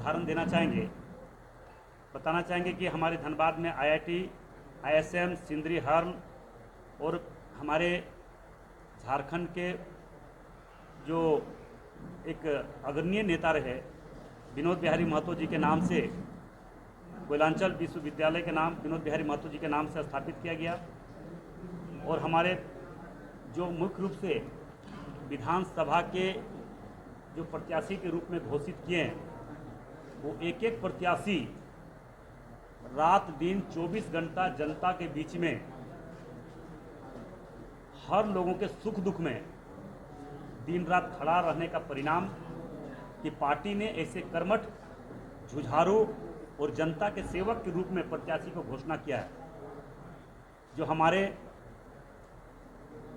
उदाहरण देना चाहेंगे, बताना चाहेंगे कि हमारे धनबाद में IIT, ISM, सिंदरी हर्न और हमारे झारखंड के जो एक अग्रणीय नेता रहे विनोद बिहारी महतो जी के नाम से कोयलांचल विश्वविद्यालय के नाम विनोद बिहारी महतो जी के नाम से स्थापित किया गया। और हमारे जो मुख्य रूप से विधानसभा के जो प्रत्याशी के रूप में घोषित किए हैं, वो एक एक प्रत्याशी रात दिन 24 घंटा जनता के बीच में हर लोगों के सुख दुख में दिन रात खड़ा रहने का परिणाम कि पार्टी ने ऐसे कर्मठ, जुझारू और जनता के सेवक के रूप में प्रत्याशी को घोषणा किया है। जो हमारे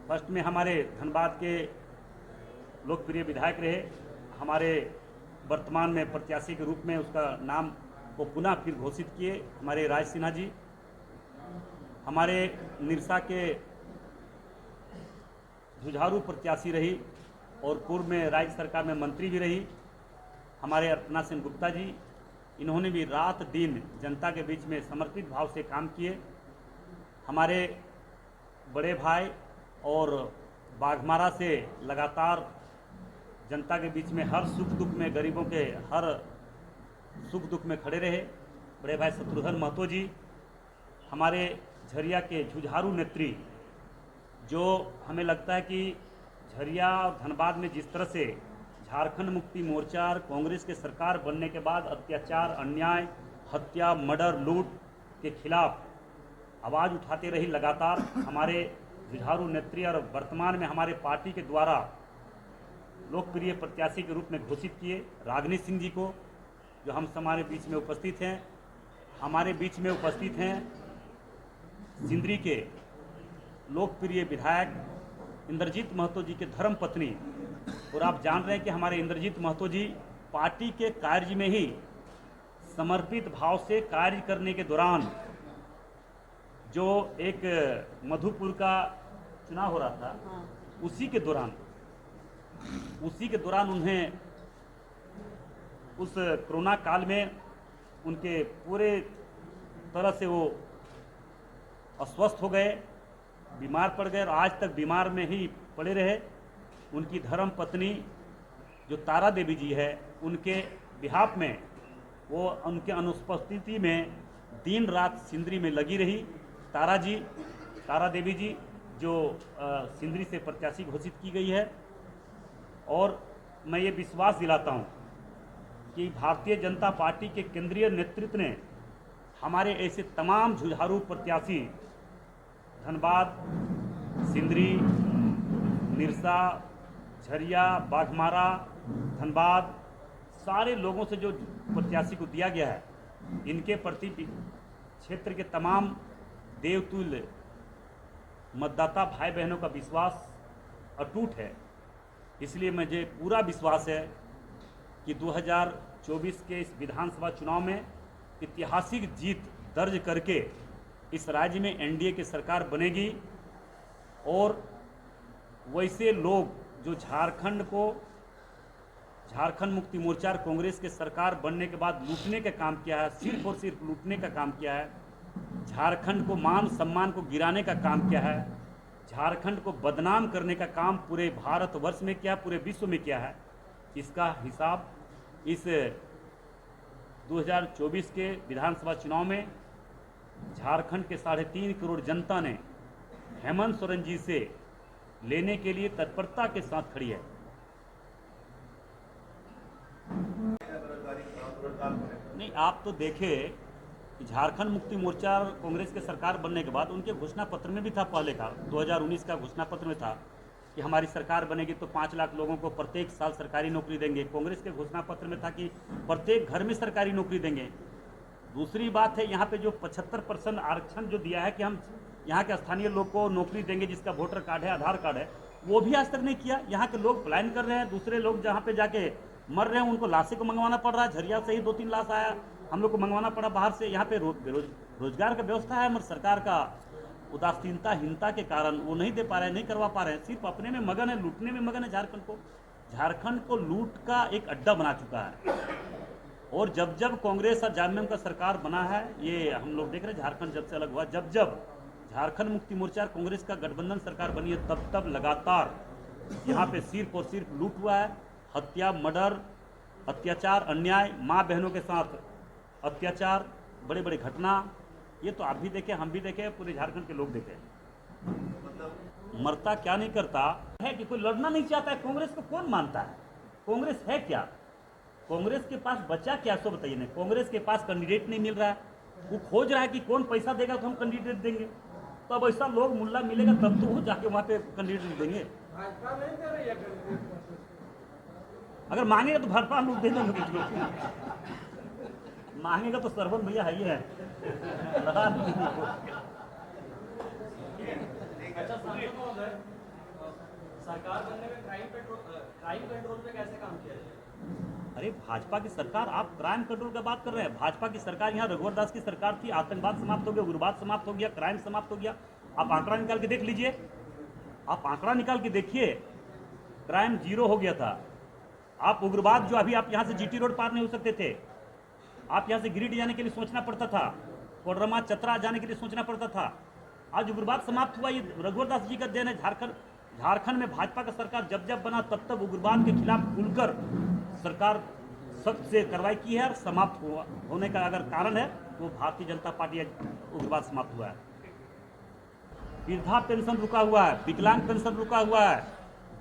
फर्स्ट में हमारे धनबाद के लोकप्रिय विधायक रहे, हमारे वर्तमान में प्रत्याशी के रूप में उसका नाम को पुनः फिर घोषित किए हमारे राज सिन्हा जी। हमारे निरसा के जुझारू प्रत्याशी रही और पूर्व में राज्य सरकार में मंत्री भी रही हमारे अर्चना सेन गुप्ता जी। इन्होंने भी रात दिन जनता के बीच में समर्पित भाव से काम किए। हमारे बड़े भाई और बाघमारा से लगातार जनता के बीच में हर सुख दुख में, गरीबों के हर सुख दुख में खड़े रहे बड़े भाई शत्रुघ्न महतो जी। हमारे झरिया के जुझारू नेत्री, जो हमें लगता है कि झरिया और धनबाद में जिस तरह से झारखंड मुक्ति मोर्चा कांग्रेस के सरकार बनने के बाद अत्याचार, अन्याय, हत्या, मर्डर, लूट के खिलाफ आवाज़ उठाते रही लगातार हमारे जुझारू नेत्री, और वर्तमान में हमारे पार्टी के द्वारा लोकप्रिय प्रत्याशी के रूप में घोषित किए रागिनी सिंह जी को, जो हम हमारे बीच में उपस्थित हैं। हमारे बीच में उपस्थित हैं सिंदरी के लोकप्रिय विधायक इंद्रजीत महतो जी के धर्म पत्नी। और आप जान रहे हैं कि हमारे इंद्रजीत महतो जी पार्टी के कार्य में ही समर्पित भाव से कार्य करने के दौरान, जो एक मधुपुर का चुनाव हो रहा था, उसी के दौरान उन्हें उस कोरोना काल में उनके पूरे तरह से वो अस्वस्थ हो गए, बीमार पड़ गए और आज तक बीमार में ही पड़े रहे। उनकी धर्म पत्नी जो तारा देवी जी है, उनके बिहाफ में वो उनके अनुपस्थिति में दिन रात सिंदरी में लगी रही। तारा देवी जी जो सिंदरी से प्रत्याशी घोषित की गई है। और मैं ये विश्वास दिलाता हूँ कि भारतीय जनता पार्टी के केंद्रीय नेतृत्व ने हमारे ऐसे तमाम जुझारू प्रत्याशी धनबाद, सिंदरी, निरसा, झरिया, बाघमारा, धनबाद, सारे लोगों से जो प्रत्याशी को दिया गया है, इनके प्रति क्षेत्र के तमाम देवतुल्य मतदाता भाई बहनों का विश्वास अटूट है। इसलिए मुझे पूरा विश्वास है कि 2024 के इस विधानसभा चुनाव में ऐतिहासिक जीत दर्ज करके इस राज्य में एनडीए की सरकार बनेगी। और वैसे लोग जो झारखंड मुक्ति मोर्चा कांग्रेस के सरकार बनने के बाद लूटने का काम किया है, सिर्फ और सिर्फ लूटने का काम किया है, झारखंड को मान सम्मान को गिराने का काम किया है, झारखंड को बदनाम करने का काम पूरे भारतवर्ष में किया, पूरे विश्व में किया है, इसका हिसाब इस 2024 के विधानसभा चुनाव में झारखंड के 3.5 करोड़ जनता ने हेमंत सोरेन जी से लेने के लिए तत्परता के साथ खड़ी है। नहीं, आप तो देखे कि झारखंड मुक्ति मोर्चा कांग्रेस के सरकार बनने के बाद उनके घोषणा पत्र में भी था, पहले का 2019 का घोषणा पत्र में था कि हमारी सरकार बनेगी तो 5 लाख लोगों को प्रत्येक साल सरकारी नौकरी देंगे। कांग्रेस के घोषणा पत्र में था कि प्रत्येक घर में सरकारी नौकरी देंगे। दूसरी बात है, यहाँ पे जो 75% आरक्षण जो दिया है कि हम यहाँ के स्थानीय लोग को नौकरी देंगे, जिसका वोटर कार्ड है, आधार कार्ड है, वो भी आज तक नहीं किया। यहाँ के लोग पलायन कर रहे हैं, दूसरे लोग जहाँ पे जाके मर रहे हैं उनको लाशें को मंगवाना पड़ रहा है। झरिया से ही 2-3 लाश आया, हम लोग को मंगवाना पड़ा बाहर से। यहाँ पे रोजगार का व्यवस्था है, मगर सरकार का उदासीनता के कारण वो नहीं दे पा रहे हैं, नहीं करवा पा रहे हैं, सिर्फ अपने में मगन है, लूटने में मगन है। झारखंड को लूट का एक अड्डा बना चुका है। और जब जब कांग्रेस और जाम्यम का सरकार बना है, ये हम लोग देख रहे हैं, झारखंड जब से अलग हुआ, जब जब झारखंड मुक्ति मोर्चा और कांग्रेस का गठबंधन सरकार बनी है, तब तब लगातार यहाँ पे सिर्फ और सिर्फ लूट हुआ है, हत्या, मर्डर, अत्याचार, अन्याय, माँ बहनों के साथ अत्याचार, बड़े बड़े घटना। ये तो आप भी देखें, हम भी देखें, पूरे झारखंड के लोग देखें। मरता क्या नहीं करता है कि कोई लड़ना नहीं चाहता है। कांग्रेस को कौन मानता है? कांग्रेस है क्या? कांग्रेस के पास बचा क्या, सो बताइए ना। कांग्रेस के पास कैंडिडेट नहीं मिल रहा है, वो खोज रहा है कि कौन पैसा देगा तो हम कैंडिडेट देंगे। तो अब ऐसा लोग मुल्ला मिलेगा तब तो वो जाके वहां पे कैंडिडेट देंगे। अगर मांगेगा तो भाजपा लोग दे देंगे कुछ लोग, मांगेगा तो सरवन भैया है ही है। अच्छा, सरकार बनने में क्राइम कंट्रोल पे कैसे काम किया जाए? अरे भाजपा की सरकार, आप क्राइम कंट्रोल का बात कर रहे हैं। भाजपा की सरकार, यहाँ रघुवर दास की सरकार थी, आतंकवाद समाप्त हो गया, उग्रवाद समाप्त हो गया, क्राइम समाप्त हो गया। आप आंकड़ा निकाल के देख लीजिए, आप आंकड़ा निकाल के देखिए, क्राइम जीरो हो गया था। आप उग्रवाद, जो अभी आप यहाँ से जीटी रोड पार नहीं हो सकते थे, आप यहाँ से गिरिडीह जाने के लिए सोचना पड़ता था, कोडरमा चतरा जाने के लिए सोचना पड़ता था। आज उग्रवाद समाप्त हुआ, ये रघुवर दास जी का देन है। झारखंड में भाजपा का सरकार जब जब बना तब तब उग्रवाद के खिलाफ खुलकर सरकार सख्त से कार्रवाई की है। और समाप्त होने का अगर कारण है तो भारतीय जनता पार्टी उग्रवाद समाप्त हुआ है। वृद्धा पेंशन रुका हुआ है, विकलांग पेंशन रुका हुआ है,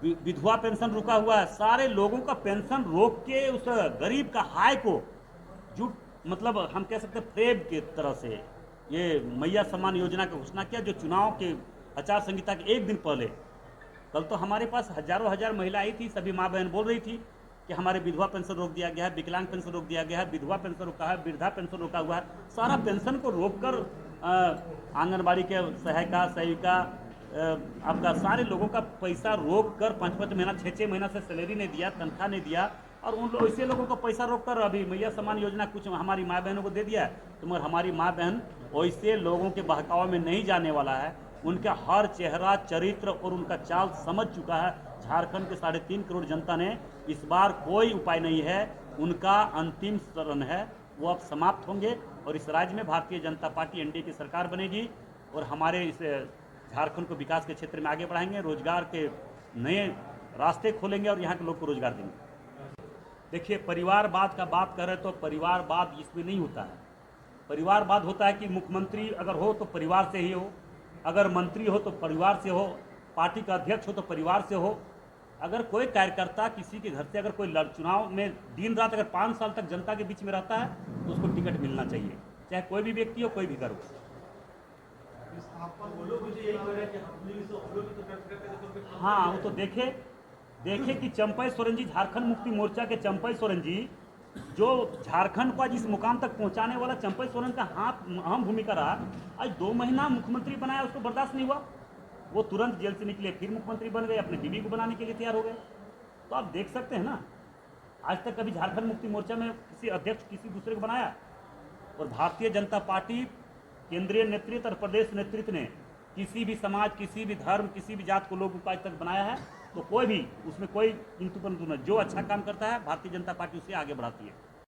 विधवा पेंशन रुका हुआ है। सारे लोगों का पेंशन रोक के उस गरीब का हाय को जो मतलब हम कह सकते हैं फ्रेब के तरह से ये मैया सम्मान योजना की घोषणा किया, जो चुनाव के आचार संहिता के एक दिन पहले। कल तो हमारे पास हजारों हजार महिला आई थी, सभी माँ बहन बोल रही थी कि हमारे विधवा पेंशन रोक दिया गया है, विकलांग पेंशन रोक दिया गया है, विधवा पेंशन रोका है, वृद्धा पेंशन रोका हुआ है। सारा पेंशन को रोककर आंगनबाड़ी के सहायिका, सेविका, आपका सारे लोगों का पैसा रोक कर 5-5 महीना 6-6 महीना से सैलरी नहीं दिया, तनख्वाह नहीं दिया। और उन ऐसे लोगों को पैसा रोककर अभी मैया सम्मान योजना कुछ हमारी माँ बहनों को दे दिया है। तो मगर हमारी माँ बहन वैसे लोगों के बहकावे में नहीं जाने वाला है। उनका हर चेहरा, चरित्र और उनका चाल समझ चुका है झारखंड के 3.5 करोड़ जनता ने। इस बार कोई उपाय नहीं है, उनका अंतिम शरण है, वो अब समाप्त होंगे। और इस राज्य में भारतीय जनता पार्टी एनडीए की सरकार बनेगी और हमारे इस झारखंड को विकास के क्षेत्र में आगे बढ़ाएंगे, रोजगार के नए रास्ते खोलेंगे और यहाँ के लोग को रोजगार देंगे। देखिए, परिवारवाद का बात कर रहे तो परिवारवाद इसमें नहीं होता है। परिवारवाद होता है कि मुख्यमंत्री अगर हो तो परिवार से ही हो, अगर मंत्री हो तो परिवार से हो, पार्टी का अध्यक्ष हो तो परिवार से हो। अगर कोई कार्यकर्ता किसी के घर से अगर कोई चुनाव में दिन रात अगर 5 साल तक जनता के बीच में रहता है तो उसको टिकट मिलना चाहिए, चाहे कोई भी व्यक्ति हो, कोई भी घर हो। हाँ, वो तो देखे कि चंपई सोरेन जी, झारखंड मुक्ति मोर्चा के चंपई सोरेन जी, जो झारखंड को आज इस मुकाम तक पहुंचाने वाला चंपई सोरेन का हाथ अहम भूमिका रहा। आज 2 महीना मुख्यमंत्री बनाया, उसको बर्दाश्त नहीं हुआ, वो तुरंत जेल से निकले, फिर मुख्यमंत्री बन गए, अपने बीवी को बनाने के लिए तैयार हो गए। तो आप देख सकते हैं ना, आज तक कभी झारखंड मुक्ति मोर्चा में किसी अध्यक्ष किसी दूसरे को बनाया? और भारतीय जनता पार्टी केंद्रीय नेतृत्व और प्रदेश नेतृत्व ने किसी भी समाज, किसी भी धर्म, किसी भी जात को लोगों को आज तक बनाया है। तो कोई भी उसमें कोई किंतु परंतु न, जो अच्छा काम करता है भारतीय जनता पार्टी उसे आगे बढ़ाती है।